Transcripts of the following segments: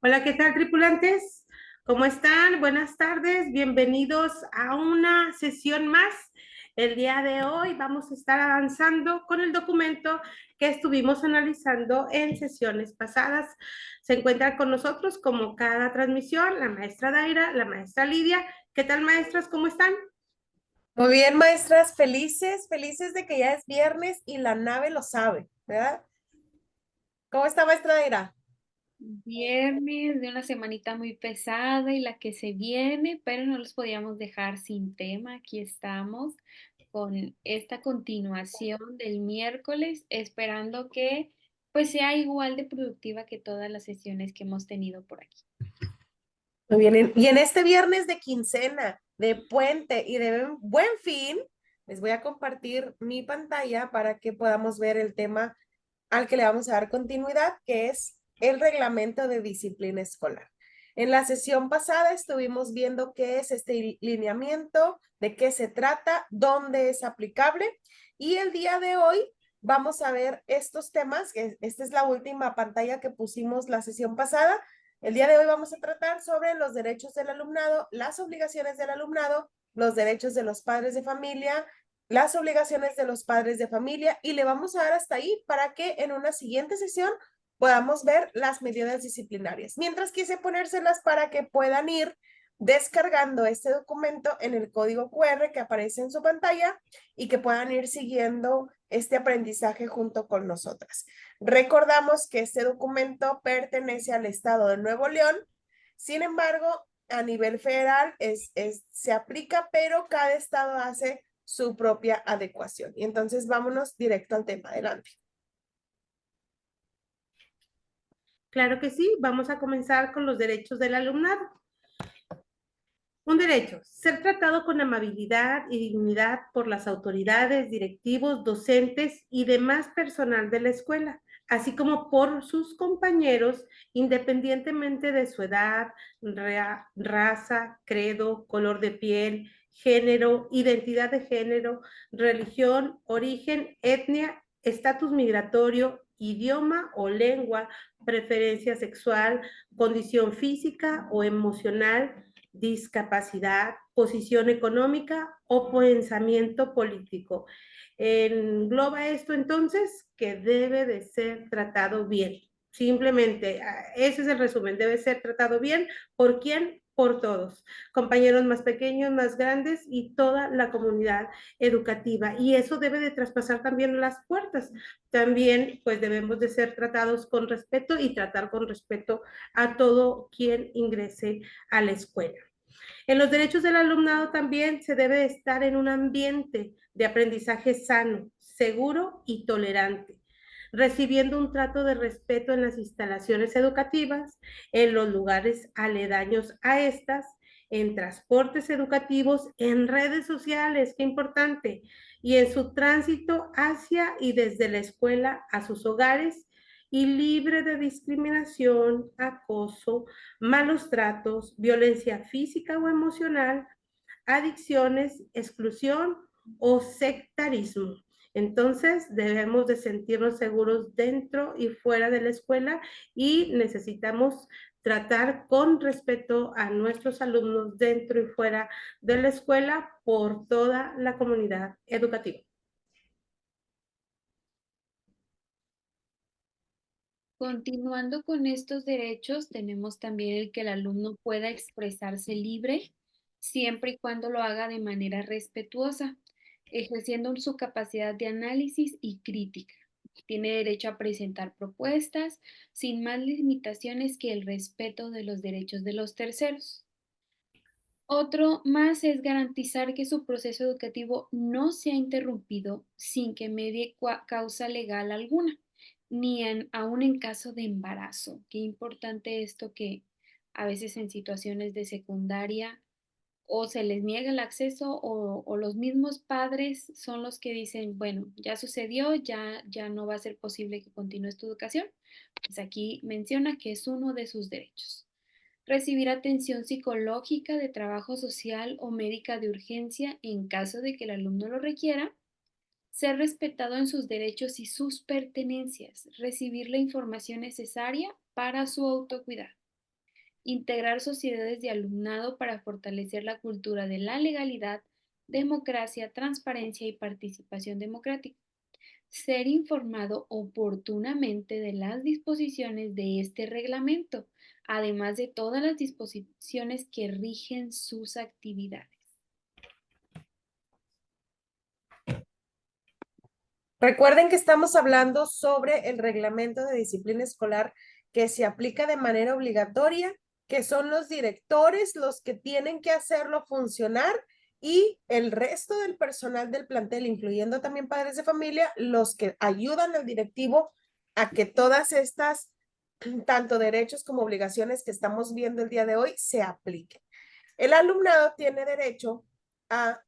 Hola, ¿qué tal, tripulantes? ¿Cómo están? Buenas tardes, bienvenidos a una sesión más. El día de hoy vamos a estar avanzando con el documento que estuvimos analizando en sesiones pasadas. Se encuentran con nosotros, como cada transmisión, la maestra Daira, la maestra Lidia. ¿Qué tal, maestras? ¿Cómo están? Muy bien, maestras, felices de que ya es viernes y la nave lo sabe, ¿verdad? ¿Cómo está, maestra Daira? Viernes de una semanita muy pesada y la que se viene, pero no los podíamos dejar sin tema. Aquí estamos con esta continuación del miércoles, esperando que pues sea igual de productiva que todas las sesiones que hemos tenido por aquí. Muy bien, y en este viernes de quincena, de puente y de buen fin, les voy a compartir mi pantalla para que podamos ver el tema al que le vamos a dar continuidad, que es el reglamento de disciplina escolar. En la sesión pasada estuvimos viendo qué es este lineamiento, de qué se trata, dónde es aplicable, y el día de hoy vamos a ver estos temas, que esta es la última pantalla que pusimos la sesión pasada. El día de hoy vamos a tratar sobre los derechos del alumnado, las obligaciones del alumnado, los derechos de los padres de familia, las obligaciones de los padres de familia, y le vamos a dar hasta ahí para que en una siguiente sesión podamos ver las medidas disciplinarias. Mientras quise ponérselas para que puedan ir descargando este documento en el código QR que aparece en su pantalla y que puedan ir siguiendo este aprendizaje junto con nosotras. Recordamos que este documento pertenece al estado de Nuevo León. Sin embargo, a nivel federal se aplica, pero cada estado hace su propia adecuación. Y entonces vámonos directo al tema. Adelante. Claro que sí, vamos a comenzar con los derechos del alumnado. Un derecho, ser tratado con amabilidad y dignidad por las autoridades, directivos, docentes y demás personal de la escuela, así como por sus compañeros, independientemente de su edad, raza, credo, color de piel, género, identidad de género, religión, origen, etnia, estatus migratorio, idioma o lengua, preferencia sexual, condición física o emocional, discapacidad, posición económica o pensamiento político. Engloba esto entonces que debe de ser tratado bien. Simplemente, ese es el resumen, debe ser tratado bien. ¿Por quién? Por todos, compañeros más pequeños, más grandes y toda la comunidad educativa. Y eso debe de traspasar también las puertas. También, pues debemos de ser tratados con respeto y tratar con respeto a todo quien ingrese a la escuela. En los derechos del alumnado también se debe estar en un ambiente de aprendizaje sano, seguro y tolerante, recibiendo un trato de respeto en las instalaciones educativas, en los lugares aledaños a estas, en transportes educativos, en redes sociales, qué importante, y en su tránsito hacia y desde la escuela a sus hogares y libre de discriminación, acoso, malos tratos, violencia física o emocional, adicciones, exclusión o sectarismo. Entonces, debemos de sentirnos seguros dentro y fuera de la escuela y necesitamos tratar con respeto a nuestros alumnos dentro y fuera de la escuela por toda la comunidad educativa. Continuando con estos derechos, tenemos también el que el alumno pueda expresarse libre, siempre y cuando lo haga de manera respetuosa, ejerciendo su capacidad de análisis y crítica. Tiene derecho a presentar propuestas sin más limitaciones que el respeto de los derechos de los terceros. Otro más es garantizar que su proceso educativo no sea interrumpido sin que medie causa legal alguna, ni aún en caso de embarazo. Qué importante esto, que a veces en situaciones de secundaria o se les niega el acceso o los mismos padres son los que dicen, bueno, ya sucedió, ya no va a ser posible que continúe tu educación. Pues aquí menciona que es uno de sus derechos. Recibir atención psicológica, de trabajo social o médica de urgencia en caso de que el alumno lo requiera. Ser respetado en sus derechos y sus pertenencias. Recibir la información necesaria para su autocuidado. integrar sociedades de alumnado para fortalecer la cultura de la legalidad, democracia, transparencia y participación democrática. Ser informado oportunamente de las disposiciones de este reglamento, además de todas las disposiciones que rigen sus actividades. Recuerden que estamos hablando sobre el reglamento de disciplina escolar que se aplica de manera obligatoria, que son los directores los que tienen que hacerlo funcionar y el resto del personal del plantel, incluyendo también padres de familia, los que ayudan al directivo a que todas estas, tanto derechos como obligaciones que estamos viendo el día de hoy, se apliquen. El alumnado tiene derecho a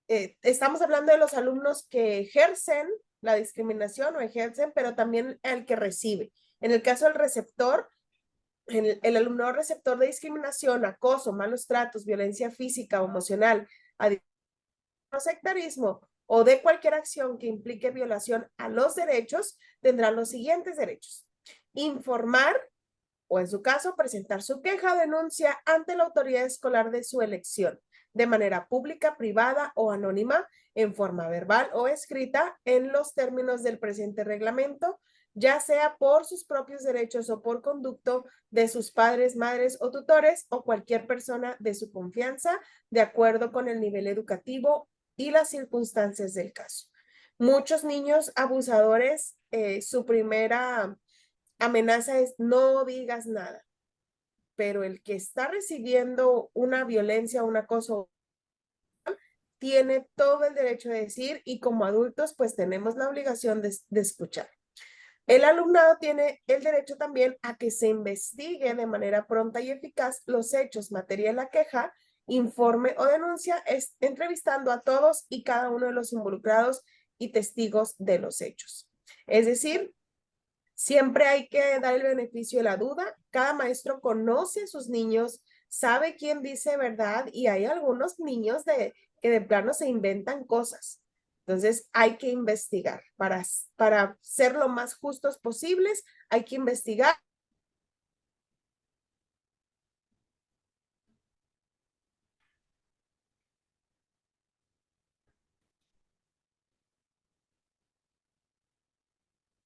estamos hablando de los alumnos que ejercen la discriminación o ejercen, pero también el que recibe. En el caso del receptor, el alumnado receptor de discriminación, acoso, malos tratos, violencia física o emocional, sectarismo o de cualquier acción que implique violación a los derechos, tendrán los siguientes derechos: informar o, en su caso, presentar su queja o denuncia ante la autoridad escolar de su elección, de manera pública, privada o anónima, en forma verbal o escrita, en los términos del presente reglamento, ya sea por sus propios derechos o por conducto de sus padres, madres o tutores o cualquier persona de su confianza, de acuerdo con el nivel educativo y las circunstancias del caso. Muchos niños abusadores, su primera amenaza es no digas nada, pero el que está recibiendo una violencia o un acoso tiene todo el derecho de decir, y como adultos pues tenemos la obligación de escuchar. El alumnado tiene el derecho también a que se investigue de manera pronta y eficaz los hechos, materia de la queja, informe o denuncia, entrevistando a todos y cada uno de los involucrados y testigos de los hechos. Es decir, siempre hay que dar el beneficio de la duda. Cada maestro conoce a sus niños, sabe quién dice verdad, y hay algunos niños que de plano se inventan cosas. Entonces hay que investigar. Para ser lo más justos posibles, hay que investigar.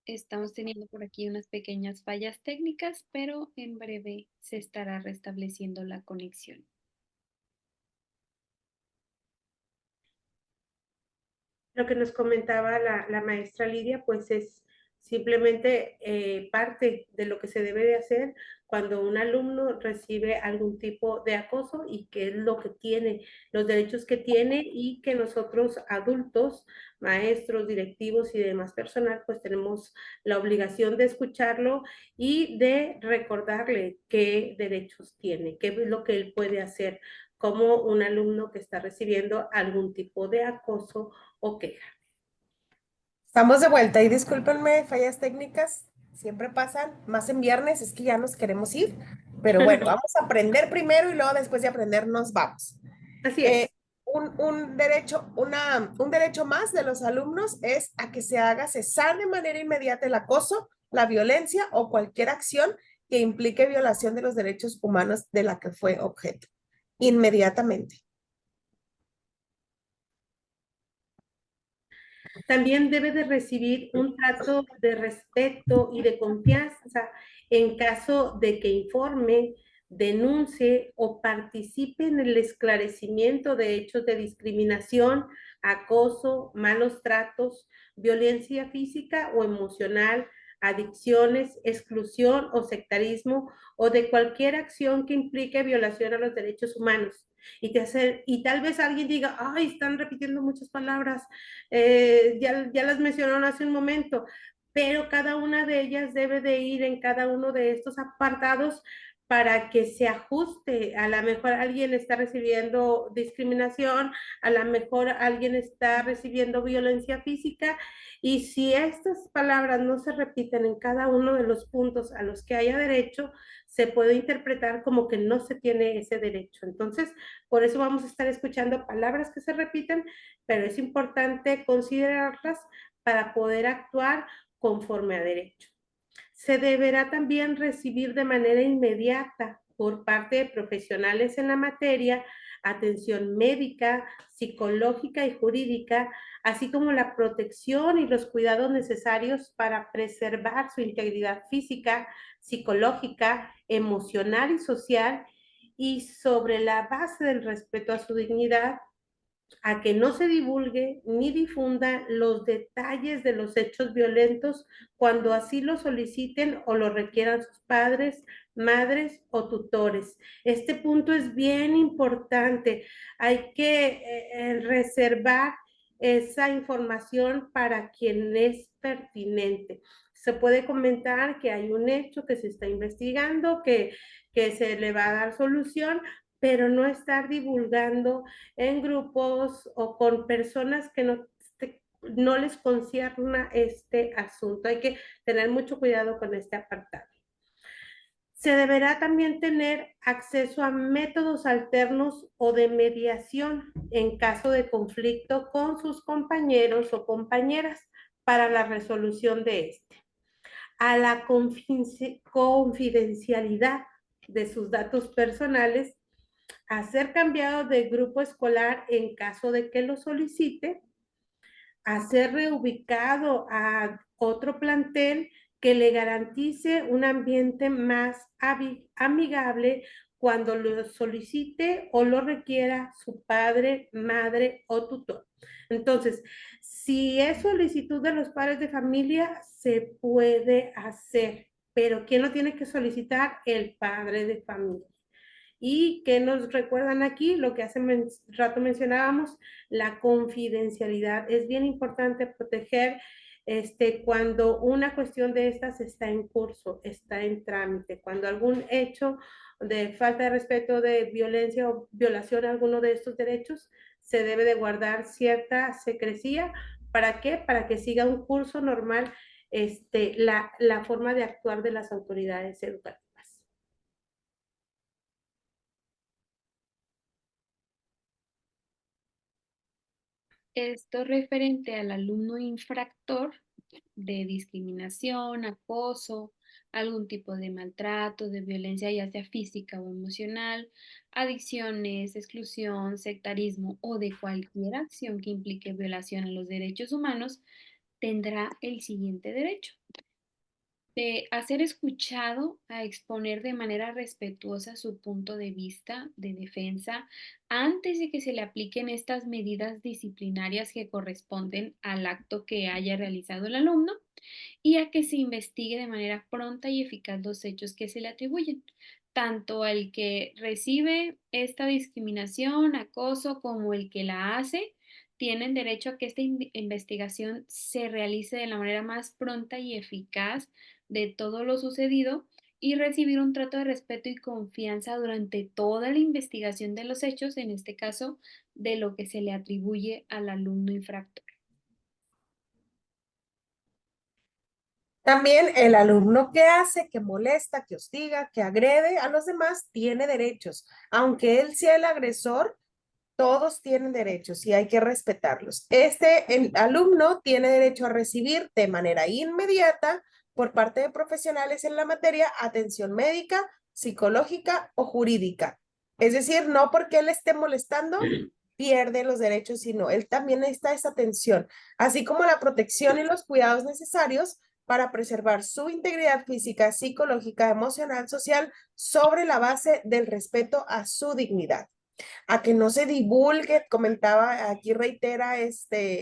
Estamos teniendo por aquí unas pequeñas fallas técnicas, pero en breve se estará restableciendo la conexión. Lo que nos comentaba la maestra Lidia, pues es simplemente parte de lo que se debe de hacer cuando un alumno recibe algún tipo de acoso y qué es lo que tiene, los derechos que tiene, y que nosotros adultos, maestros, directivos y demás personal, pues tenemos la obligación de escucharlo y de recordarle qué derechos tiene, qué es lo que él puede hacer como un alumno que está recibiendo algún tipo de acoso o queja. Estamos de vuelta y discúlpenme, fallas técnicas siempre pasan, más en viernes, es que ya nos queremos ir, pero bueno, vamos a aprender primero y luego después de aprender nos vamos. Así es. Un derecho más de los alumnos es a que se haga cesar de manera inmediata el acoso, la violencia o cualquier acción que implique violación de los derechos humanos de la que fue objeto. Inmediatamente. También debe de recibir un trato de respeto y de confianza en caso de que informe, denuncie o participe en el esclarecimiento de hechos de discriminación, acoso, malos tratos, violencia física o emocional, adicciones, exclusión o sectarismo, o de cualquier acción que implique violación a los derechos humanos. Y tal vez alguien diga, ay, están repitiendo muchas palabras, ya las mencionaron hace un momento, pero cada una de ellas debe de ir en cada uno de estos apartados para que se ajuste. A lo mejor alguien está recibiendo discriminación, a lo mejor alguien está recibiendo violencia física, y si estas palabras no se repiten en cada uno de los puntos a los que haya derecho, se puede interpretar como que no se tiene ese derecho. Entonces, por eso vamos a estar escuchando palabras que se repiten, pero es importante considerarlas para poder actuar conforme a derecho. Se deberá también recibir de manera inmediata por parte de profesionales en la materia atención médica, psicológica y jurídica, así como la protección y los cuidados necesarios para preservar su integridad física, psicológica, emocional y social, y sobre la base del respeto a su dignidad, a que no se divulgue ni difunda los detalles de los hechos violentos cuando así lo soliciten o lo requieran sus padres, madres o tutores. Este punto es bien importante. Hay que reservar esa información para quien es pertinente. Se puede comentar que hay un hecho que se está investigando, que se le va a dar solución, pero no estar divulgando en grupos o con personas que no les concierna este asunto. Hay que tener mucho cuidado con este apartado. Se deberá también tener acceso a métodos alternos o de mediación en caso de conflicto con sus compañeros o compañeras para la resolución de este. A la confidencialidad de sus datos personales, a ser cambiado de grupo escolar en caso de que lo solicite, a ser reubicado a otro plantel que le garantice un ambiente más amigable cuando lo solicite o lo requiera su padre, madre o tutor. Entonces, si es solicitud de los padres de familia, se puede hacer, pero ¿quién lo tiene que solicitar? El padre de familia. Y que nos recuerdan aquí lo que hace rato mencionábamos, la confidencialidad. Es bien importante proteger cuando una cuestión de estas está en curso, está en trámite, cuando algún hecho de falta de respeto, de violencia o violación a alguno de estos derechos, se debe de guardar cierta secrecía. ¿Para qué? Para que siga un curso normal la forma de actuar de las autoridades educativas. Esto referente al alumno infractor de discriminación, acoso, algún tipo de maltrato, de violencia, ya sea física o emocional, adicciones, exclusión, sectarismo o de cualquier acción que implique violación a los derechos humanos, tendrá el siguiente derecho: a ser escuchado, a exponer de manera respetuosa su punto de vista de defensa antes de que se le apliquen estas medidas disciplinarias que corresponden al acto que haya realizado el alumno, y a que se investigue de manera pronta y eficaz los hechos que se le atribuyen. Tanto el que recibe esta discriminación, acoso, como el que la hace, tienen derecho a que esta investigación se realice de la manera más pronta y eficaz de todo lo sucedido, y recibir un trato de respeto y confianza durante toda la investigación de los hechos, en este caso, de lo que se le atribuye al alumno infractor. También el alumno que hace, que molesta, que hostiga, que agrede a los demás, tiene derechos. Aunque él sea el agresor, todos tienen derechos y hay que respetarlos. El alumno tiene derecho a recibir de manera inmediata por parte de profesionales en la materia atención médica, psicológica o jurídica. Es decir, no porque él esté molestando, pierde los derechos, sino él también necesita esa atención, así como la protección y los cuidados necesarios para preservar su integridad física, psicológica, emocional, social, sobre la base del respeto a su dignidad. A que no se divulgue, comentaba, aquí reitera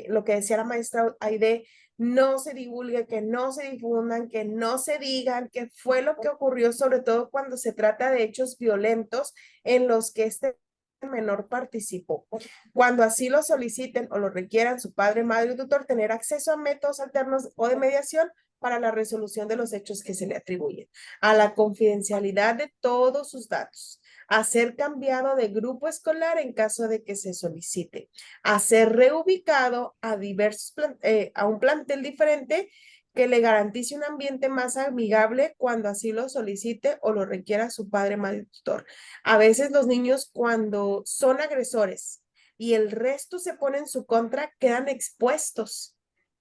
lo que decía la maestra Aide, no se divulgue, que no se difundan, que no se digan qué fue lo que ocurrió, sobre todo cuando se trata de hechos violentos en los que este menor participó. Cuando así lo soliciten o lo requieran su padre, madre o tutor, tener acceso a métodos alternos o de mediación para la resolución de los hechos que se le atribuyen, a la confidencialidad de todos sus datos, a ser cambiado de grupo escolar en caso de que se solicite, a ser reubicado a un plantel diferente que le garantice un ambiente más amigable cuando así lo solicite o lo requiera su padre, madre, tutor. A veces los niños, cuando son agresores y el resto se pone en su contra, quedan expuestos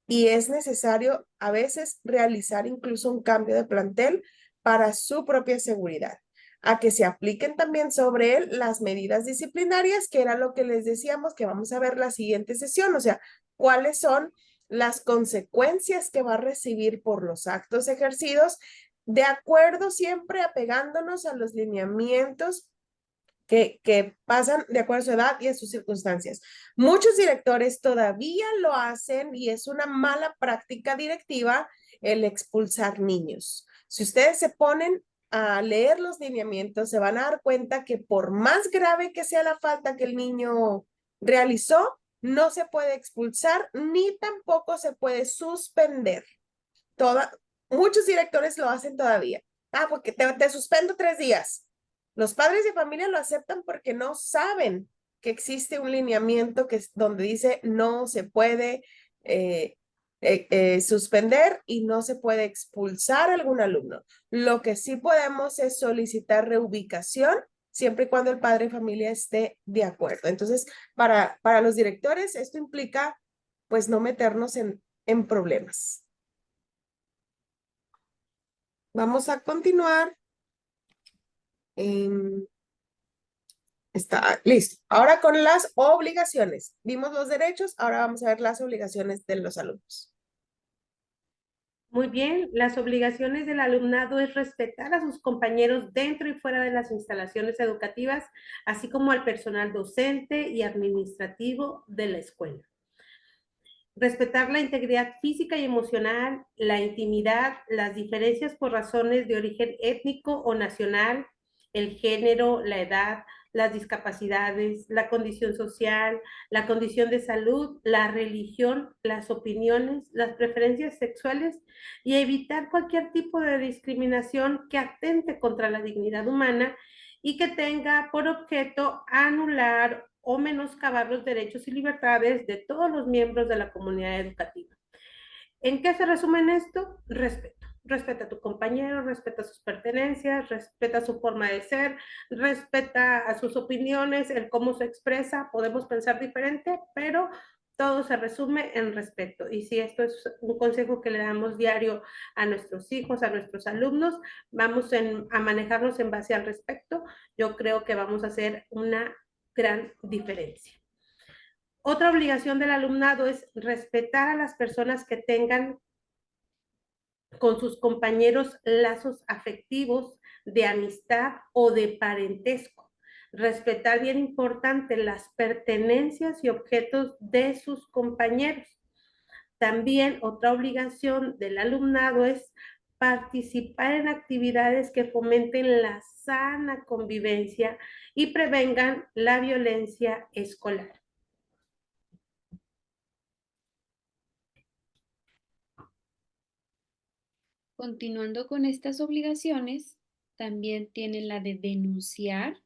y es necesario a veces realizar incluso un cambio de plantel para su propia seguridad, a que se apliquen también sobre él las medidas disciplinarias, que era lo que les decíamos que vamos a ver la siguiente sesión, o sea, cuáles son las consecuencias que va a recibir por los actos ejercidos, de acuerdo siempre apegándonos a los lineamientos que pasan de acuerdo a su edad y a sus circunstancias. Muchos directores todavía lo hacen y es una mala práctica directiva el expulsar niños. Si ustedes se ponen a leer los lineamientos, se van a dar cuenta que por más grave que sea la falta que el niño realizó, no se puede expulsar ni tampoco se puede suspender. Toda, muchos directores lo hacen todavía. Ah, porque te suspendo 3 días. Los padres de familia lo aceptan porque no saben que existe un lineamiento que es donde dice no se puede suspender y no se puede expulsar a algún alumno. Lo que sí podemos es solicitar reubicación siempre y cuando el padre de familia esté de acuerdo. Entonces, para los directores, esto implica pues no meternos en problemas. Vamos a continuar. Está listo. Ahora con las obligaciones. Vimos los derechos, ahora vamos a ver las obligaciones de los alumnos. Muy bien, las obligaciones del alumnado es respetar a sus compañeros dentro y fuera de las instalaciones educativas, así como al personal docente y administrativo de la escuela. Respetar la integridad física y emocional, la intimidad, las diferencias por razones de origen étnico o nacional, el género, la edad, las discapacidades, la condición social, la condición de salud, la religión, las opiniones, las preferencias sexuales y evitar cualquier tipo de discriminación que atente contra la dignidad humana y que tenga por objeto anular o menoscabar los derechos y libertades de todos los miembros de la comunidad educativa. ¿En qué se resume en esto? Respeto. Respeta a tu compañero, respeta sus pertenencias, respeta su forma de ser, respeta a sus opiniones, el cómo se expresa. Podemos pensar diferente, pero todo se resume en respeto. Y si esto es un consejo que le damos diario a nuestros hijos, a nuestros alumnos, vamos a manejarnos en base al respeto. Yo creo que vamos a hacer una gran diferencia. Otra obligación del alumnado es respetar a las personas que tengan con sus compañeros lazos afectivos, de amistad o de parentesco. Respetar, bien importante, las pertenencias y objetos de sus compañeros. También otra obligación del alumnado es participar en actividades que fomenten la sana convivencia y prevengan la violencia escolar. Continuando con estas obligaciones, también tienen la de denunciar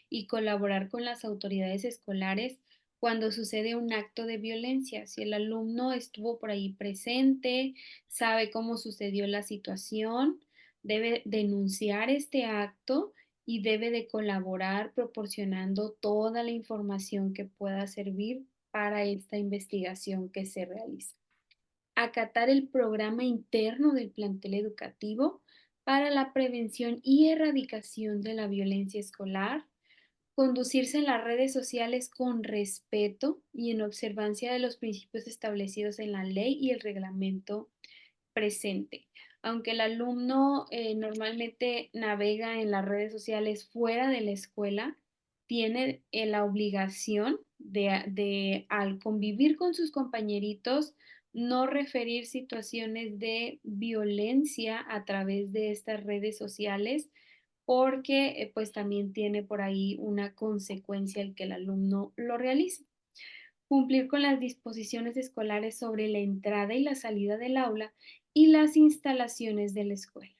y colaborar con las autoridades escolares cuando sucede un acto de violencia. Si el alumno estuvo por ahí presente, sabe cómo sucedió la situación, debe denunciar este acto y debe de colaborar proporcionando toda la información que pueda servir para esta investigación que se realiza. Acatar el programa interno del plantel educativo para la prevención y erradicación de la violencia escolar, conducirse en las redes sociales con respeto y en observancia de los principios establecidos en la ley y el reglamento presente. Aunque el alumno normalmente navega en las redes sociales fuera de la escuela, tiene la obligación al convivir con sus compañeritos, no referir situaciones de violencia a través de estas redes sociales, porque pues también tiene por ahí una consecuencia el que el alumno lo realice. Cumplir con las disposiciones escolares sobre la entrada y la salida del aula y las instalaciones de la escuela.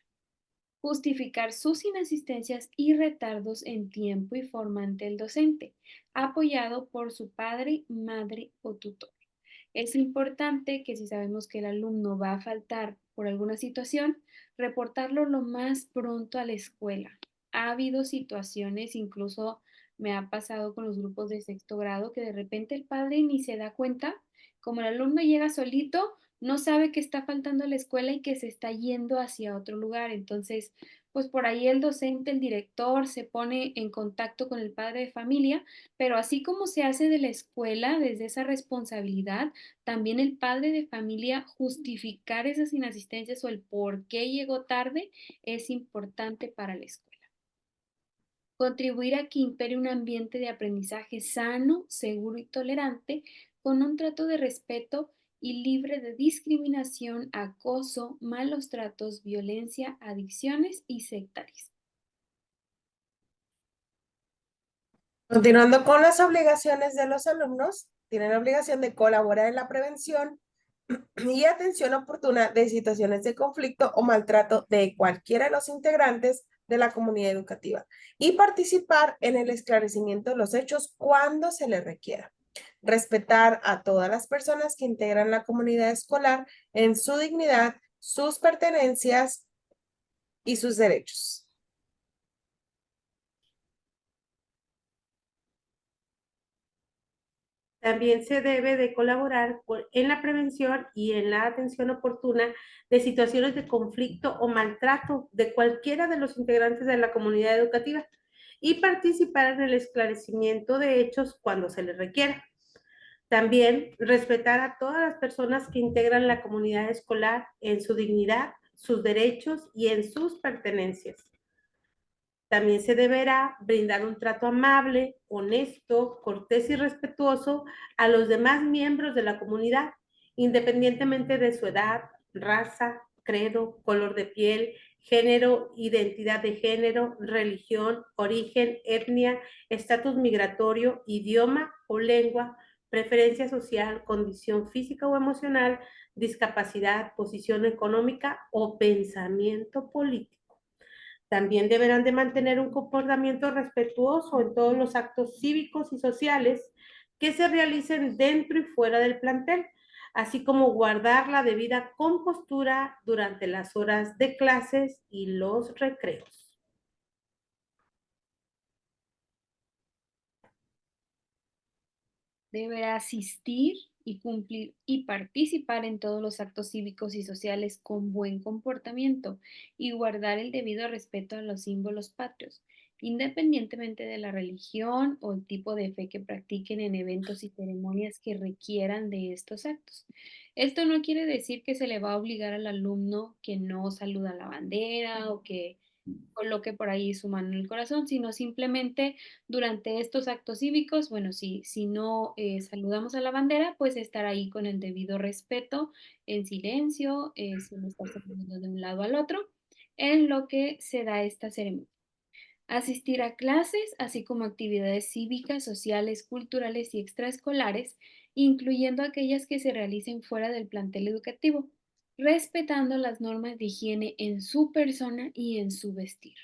Justificar sus inasistencias y retardos en tiempo y forma ante el docente, apoyado por su padre, madre o tutor. Es importante que si sabemos que el alumno va a faltar por alguna situación, reportarlo lo más pronto a la escuela. Ha habido situaciones, incluso me ha pasado con los grupos de sexto grado, que de repente el padre ni se da cuenta, como el alumno llega solito, no sabe que está faltando a la escuela y que se está yendo hacia otro lugar. Entonces, pues por ahí el docente, el director se pone en contacto con el padre de familia, pero así como se hace de la escuela desde esa responsabilidad, también el padre de familia justificar esas inasistencias o el por qué llegó tarde es importante para la escuela. Contribuir a que impere un ambiente de aprendizaje sano, seguro y tolerante, con un trato de respeto y libre de discriminación, acoso, malos tratos, violencia, adicciones y sectarismo. Continuando con las obligaciones de los alumnos, tienen la obligación de colaborar en la prevención y atención oportuna de situaciones de conflicto o maltrato de cualquiera de los integrantes de la comunidad educativa y participar en el esclarecimiento de los hechos cuando se les requiera. Respetar a todas las personas que integran la comunidad escolar en su dignidad, sus pertenencias y sus derechos. También se debe de colaborar en la prevención y en la atención oportuna de situaciones de conflicto o maltrato de cualquiera de los integrantes de la comunidad educativa y participar en el esclarecimiento de hechos cuando se les requiera. También respetar a todas las personas que integran la comunidad escolar en su dignidad, sus derechos y en sus pertenencias. También se deberá brindar un trato amable, honesto, cortés y respetuoso a los demás miembros de la comunidad, independientemente de su edad, raza, credo, color de piel, género, identidad de género, religión, origen, etnia, estatus migratorio, idioma o lengua, preferencia social, condición física o emocional, discapacidad, posición económica o pensamiento político. También deberán de mantener un comportamiento respetuoso en todos los actos cívicos y sociales que se realicen dentro y fuera del plantel, así como guardar la debida compostura durante las horas de clases y los recreos. Deberá asistir y cumplir y participar en todos los actos cívicos y sociales con buen comportamiento y guardar el debido respeto a los símbolos patrios, independientemente de la religión o el tipo de fe que practiquen en eventos y ceremonias que requieran de estos actos. Esto no quiere decir que se le va a obligar al alumno que no saluda la bandera o que coloque por ahí su mano en el corazón, sino simplemente durante estos actos cívicos, bueno, si no saludamos a la bandera, pues estar ahí con el debido respeto, en silencio, sin estarse moviendo de un lado al otro, en lo que se da esta ceremonia. Asistir a clases, así como actividades cívicas, sociales, culturales y extraescolares, incluyendo aquellas que se realicen fuera del plantel educativo, respetando las normas de higiene en su persona y en su vestir,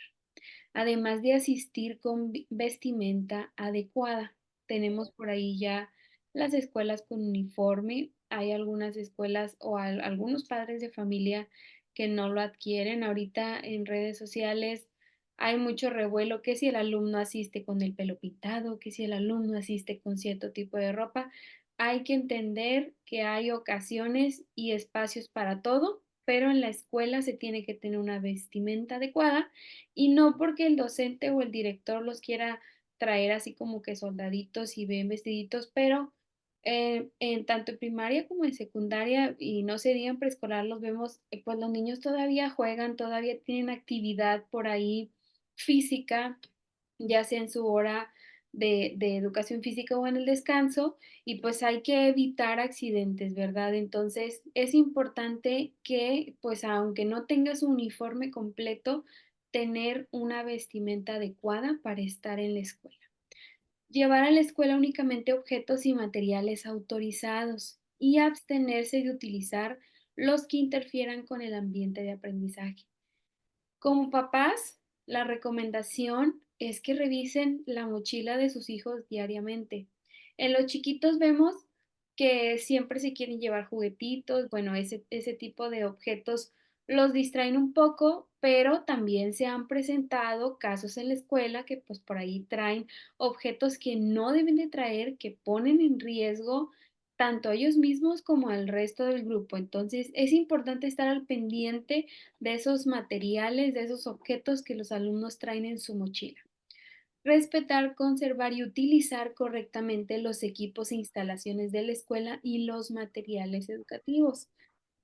además de asistir con vestimenta adecuada. Tenemos por ahí ya las escuelas con uniforme. Hay algunas escuelas o algunos padres de familia que no lo adquieren. Ahorita en redes sociales hay mucho revuelo, que si el alumno asiste con el pelo pintado, que si el alumno asiste con cierto tipo de ropa. Hay que entender que hay ocasiones y espacios para todo, pero en la escuela se tiene que tener una vestimenta adecuada y no porque el docente o el director los quiera traer así como que soldaditos y bien vestiditos, pero en tanto en primaria como en secundaria y no se diga en preescolar los vemos, pues los niños todavía juegan, todavía tienen actividad por ahí física, ya sea en su hora de educación física o en el descanso, y pues hay que evitar accidentes, ¿verdad? Entonces es importante que, pues aunque no tengas un uniforme completo, tener una vestimenta adecuada para estar en la escuela. Llevar a la escuela únicamente objetos y materiales autorizados y abstenerse de utilizar los que interfieran con el ambiente de aprendizaje. Como papás, la recomendación es que revisen la mochila de sus hijos diariamente. En los chiquitos vemos que siempre se quieren llevar juguetitos, bueno, ese tipo de objetos los distraen un poco, pero también se han presentado casos en la escuela que pues por ahí traen objetos que no deben de traer, que ponen en riesgo tanto a ellos mismos como al resto del grupo. Entonces, es importante estar al pendiente de esos materiales, de esos objetos que los alumnos traen en su mochila. Respetar, conservar y utilizar correctamente los equipos e instalaciones de la escuela y los materiales educativos.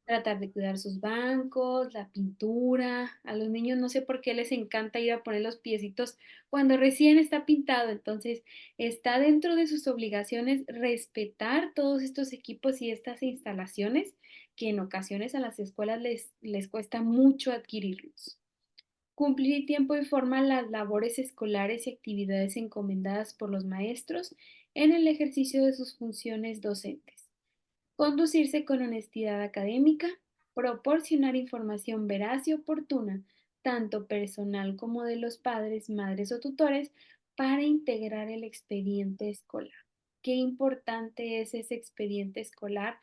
Tratar de cuidar sus bancos, la pintura. A los niños no sé por qué les encanta ir a poner los piecitos cuando recién está pintado. Entonces, está dentro de sus obligaciones respetar todos estos equipos y estas instalaciones que en ocasiones a las escuelas les cuesta mucho adquirirlos. Cumplir tiempo y forma las labores escolares y actividades encomendadas por los maestros en el ejercicio de sus funciones docentes. Conducirse con honestidad académica, proporcionar información veraz y oportuna, tanto personal como de los padres, madres o tutores, para integrar el expediente escolar. Qué importante es ese expediente escolar.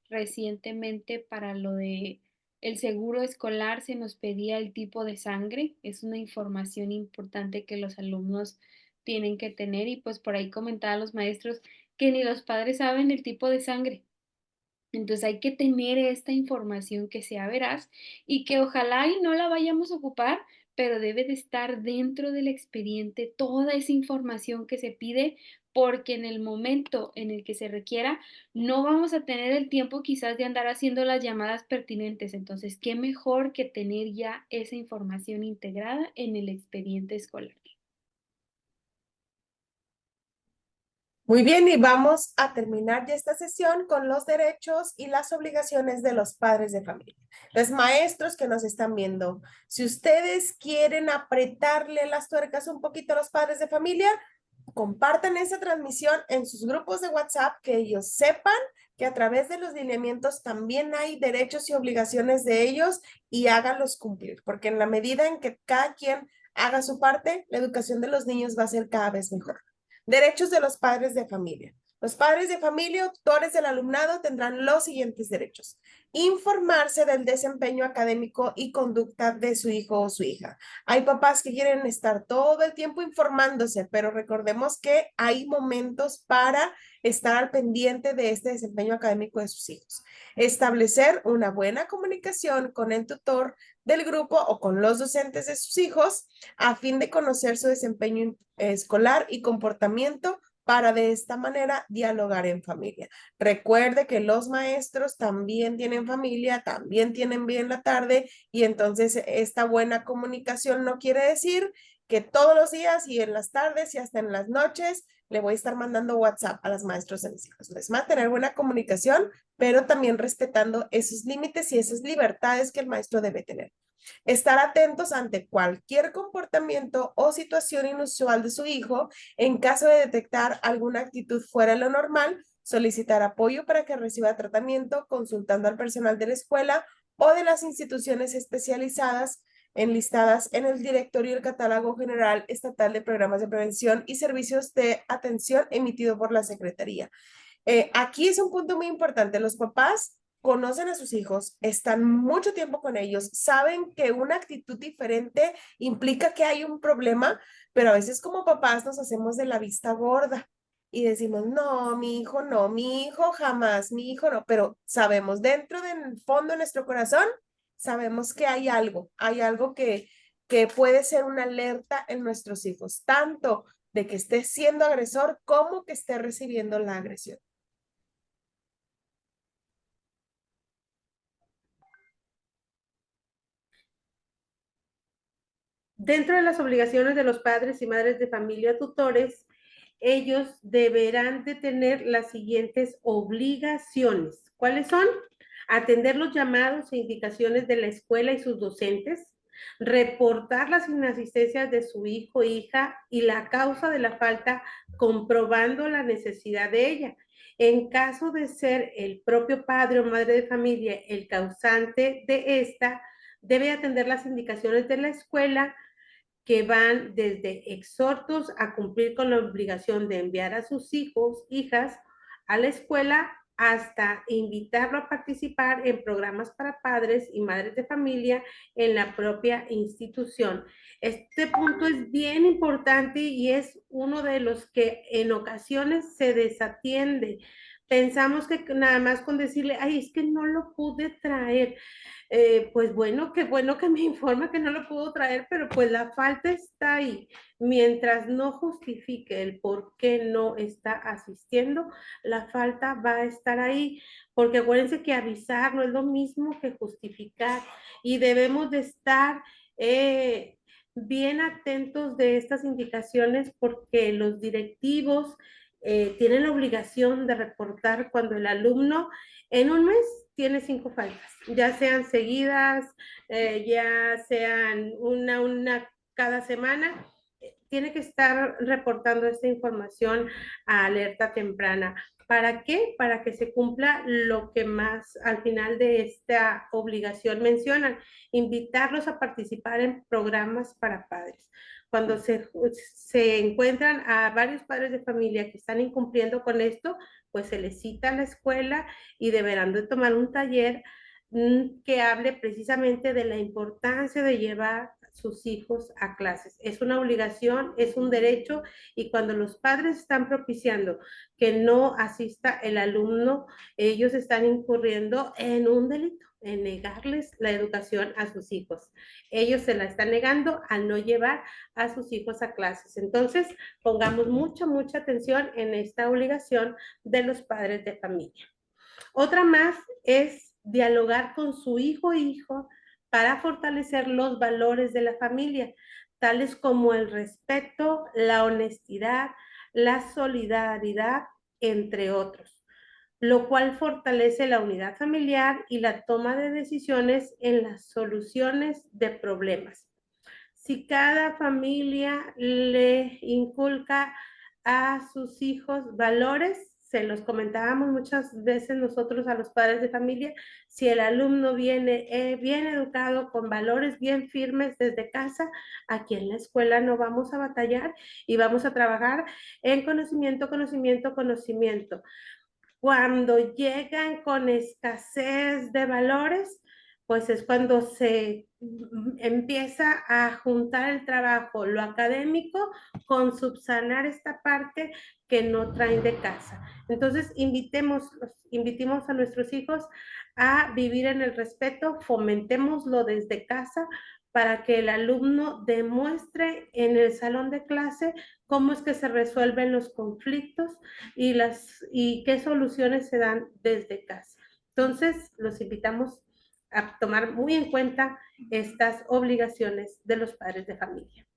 Recientemente para lo de el seguro escolar se nos pedía el tipo de sangre. Es una información importante que los alumnos tienen que tener y pues por ahí comentaban los maestros que ni los padres saben el tipo de sangre. Entonces hay que tener esta información que sea veraz y que ojalá y no la vayamos a ocupar, pero debe de estar dentro del expediente toda esa información que se pide, porque en el momento en el que se requiera, no vamos a tener el tiempo quizás de andar haciendo las llamadas pertinentes. Entonces, qué mejor que tener ya esa información integrada en el expediente escolar. Muy bien, y vamos a terminar ya esta sesión con los derechos y las obligaciones de los padres de familia. Los maestros que nos están viendo, si ustedes quieren apretarle las tuercas un poquito a los padres de familia, compartan esa transmisión en sus grupos de WhatsApp, que ellos sepan que a través de los lineamientos también hay derechos y obligaciones de ellos y háganlos cumplir, porque en la medida en que cada quien haga su parte, la educación de los niños va a ser cada vez mejor. Derechos de los padres de familia. Los padres de familia o tutores del alumnado tendrán los siguientes derechos: informarse del desempeño académico y conducta de su hijo o su hija. Hay papás que quieren estar todo el tiempo informándose, pero recordemos que hay momentos para estar al pendiente de este desempeño académico de sus hijos. Establecer una buena comunicación con el tutor del grupo o con los docentes de sus hijos a fin de conocer su desempeño escolar y comportamiento para de esta manera dialogar en familia. Recuerde que los maestros también tienen familia, también tienen vida en la tarde, y entonces esta buena comunicación no quiere decir que todos los días y en las tardes y hasta en las noches le voy a estar mandando WhatsApp a los maestros de mis hijos. Es mantener buena comunicación, pero también respetando esos límites y esas libertades que el maestro debe tener. Estar atentos ante cualquier comportamiento o situación inusual de su hijo. En caso de detectar alguna actitud fuera de lo normal, solicitar apoyo para que reciba tratamiento consultando al personal de la escuela o de las instituciones especializadas enlistadas en el directorio y el catálogo general estatal de programas de prevención y servicios de atención emitido por la Secretaría. Aquí es un punto muy importante. Los papás conocen a sus hijos, están mucho tiempo con ellos, saben que una actitud diferente implica que hay un problema, pero a veces como papás nos hacemos de la vista gorda y decimos, no, mi hijo no, mi hijo jamás, mi hijo no, pero sabemos dentro del fondo de nuestro corazón, sabemos que hay algo que puede ser una alerta en nuestros hijos, tanto de que esté siendo agresor como que esté recibiendo la agresión. Dentro de las obligaciones de los padres y madres de familia tutores, ellos deberán de tener las siguientes obligaciones. ¿Cuáles son? Atender los llamados e indicaciones de la escuela y sus docentes, reportar las inasistencias de su hijo o hija y la causa de la falta, comprobando la necesidad de ella. En caso de ser el propio padre o madre de familia el causante de esta, debe atender las indicaciones de la escuela, que van desde exhortos a cumplir con la obligación de enviar a sus hijos, hijas a la escuela, hasta invitarlo a participar en programas para padres y madres de familia en la propia institución. Este punto es bien importante y es uno de los que en ocasiones se desatiende, Pensamos que nada más con decirle, ay, es que no lo pude traer. Pues bueno, qué bueno que me informa que no lo pudo traer, pero pues la falta está ahí. Mientras no justifique el por qué no está asistiendo, la falta va a estar ahí, porque acuérdense que avisar no es lo mismo que justificar y debemos de estar bien atentos de estas indicaciones porque los directivos tienen la obligación de reportar cuando el alumno en un mes tiene 5 faltas, ya sean seguidas, ya sean una cada semana, tiene que estar reportando esta información a alerta temprana. ¿Para qué? Para que se cumpla lo que más al final de esta obligación mencionan, invitarlos a participar en programas para padres. Cuando se encuentran a varios padres de familia que están incumpliendo con esto, pues se les cita a la escuela y deberán de tomar un taller que hable precisamente de la importancia de llevar sus hijos a clases. Es una obligación, es un derecho y cuando los padres están propiciando que no asista el alumno, ellos están incurriendo en un delito, en negarles la educación a sus hijos. Ellos se la están negando al no llevar a sus hijos a clases. Entonces, pongamos mucha atención en esta obligación de los padres de familia. Otra más es dialogar con su hijo o hijo para fortalecer los valores de la familia, tales como el respeto, la honestidad, la solidaridad, entre otros, lo cual fortalece la unidad familiar y la toma de decisiones en las soluciones de problemas. Si cada familia le inculca a sus hijos valores, se los comentábamos muchas veces nosotros a los padres de familia, si el alumno viene bien educado, con valores bien firmes desde casa, aquí en la escuela no vamos a batallar y vamos a trabajar en conocimiento, conocimiento, conocimiento. Cuando llegan con escasez de valores, pues es cuando se empieza a juntar el trabajo, lo académico, con subsanar esta parte que no traen de casa. Entonces, invitemos a nuestros hijos a vivir en el respeto, fomentémoslo desde casa para que el alumno demuestre en el salón de clase cómo es que se resuelven los conflictos y qué soluciones se dan desde casa. Entonces, los invitamos a tomar muy en cuenta estas obligaciones de los padres de familia.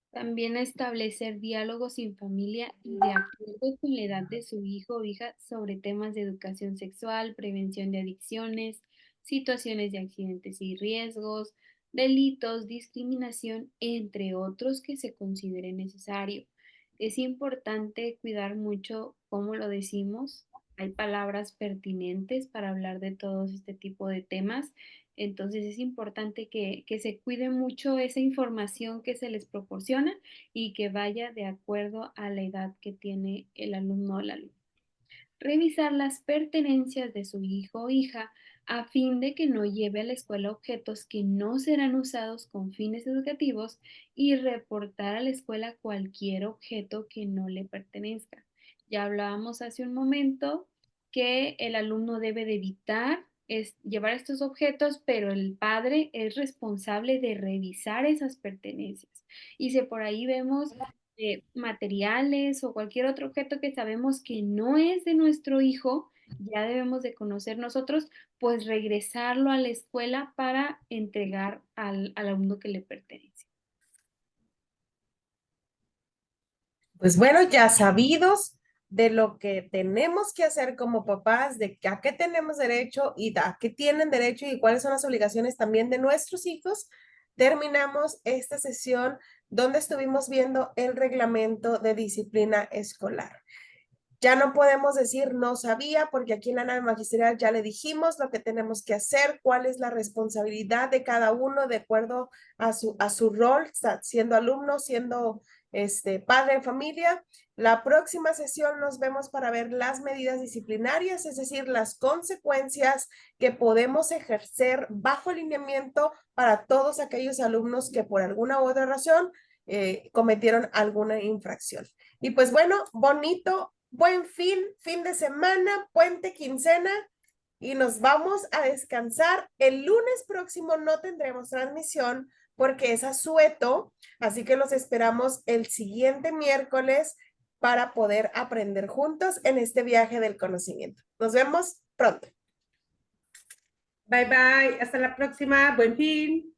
También establecer diálogos en familia y de acuerdo con la edad de su hijo o hija sobre temas de educación sexual, prevención de adicciones, situaciones de accidentes y riesgos, delitos, discriminación, entre otros que se considere necesario. Es importante cuidar mucho cómo lo decimos. Hay palabras pertinentes para hablar de todos este tipo de temas. Entonces es importante que se cuide mucho esa información que se les proporciona y que vaya de acuerdo a la edad que tiene el alumno o la alumna. Revisar las pertenencias de su hijo o hija a fin de que no lleve a la escuela objetos que no serán usados con fines educativos y reportar a la escuela cualquier objeto que no le pertenezca. Ya hablábamos hace un momento que el alumno debe de evitar llevar estos objetos, pero el padre es responsable de revisar esas pertenencias. Y si por ahí vemos materiales o cualquier otro objeto que sabemos que no es de nuestro hijo, ya debemos de conocer nosotros, pues regresarlo a la escuela para entregar al alumno que le pertenece. Pues bueno, ya sabidos de lo que tenemos que hacer como papás, de a qué tenemos derecho y a qué tienen derecho y cuáles son las obligaciones también de nuestros hijos, terminamos esta sesión donde estuvimos viendo el reglamento de disciplina escolar. Ya no podemos decir no sabía, porque aquí en la nave magisterial ya le dijimos lo que tenemos que hacer, cuál es la responsabilidad de cada uno de acuerdo a su rol, siendo alumno, siendo padre de familia. La próxima sesión nos vemos para ver las medidas disciplinarias, es decir, las consecuencias que podemos ejercer bajo alineamiento para todos aquellos alumnos que por alguna u otra razón cometieron alguna infracción. Y pues bueno, bonito, buen fin de semana, puente, quincena, y nos vamos a descansar. El lunes próximo no tendremos transmisión porque es asueto, así que los esperamos el siguiente miércoles para poder aprender juntos en este viaje del conocimiento. Nos vemos pronto. Bye bye, hasta la próxima, buen fin.